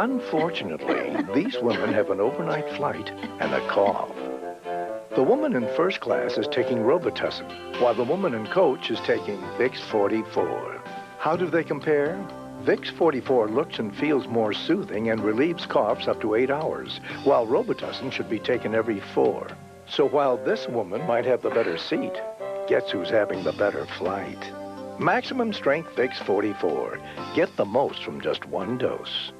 Unfortunately, these women have an overnight flight and a cough. The woman in first class is taking Robitussin, while the woman in coach is taking Vicks 44. How do they compare? Vicks 44 looks and feels more soothing and relieves coughs up to 8 hours, while Robitussin should be taken every 4. So while this woman might have the better seat, guess who's having the better flight? Maximum strength Vicks 44. Get the most from just one dose.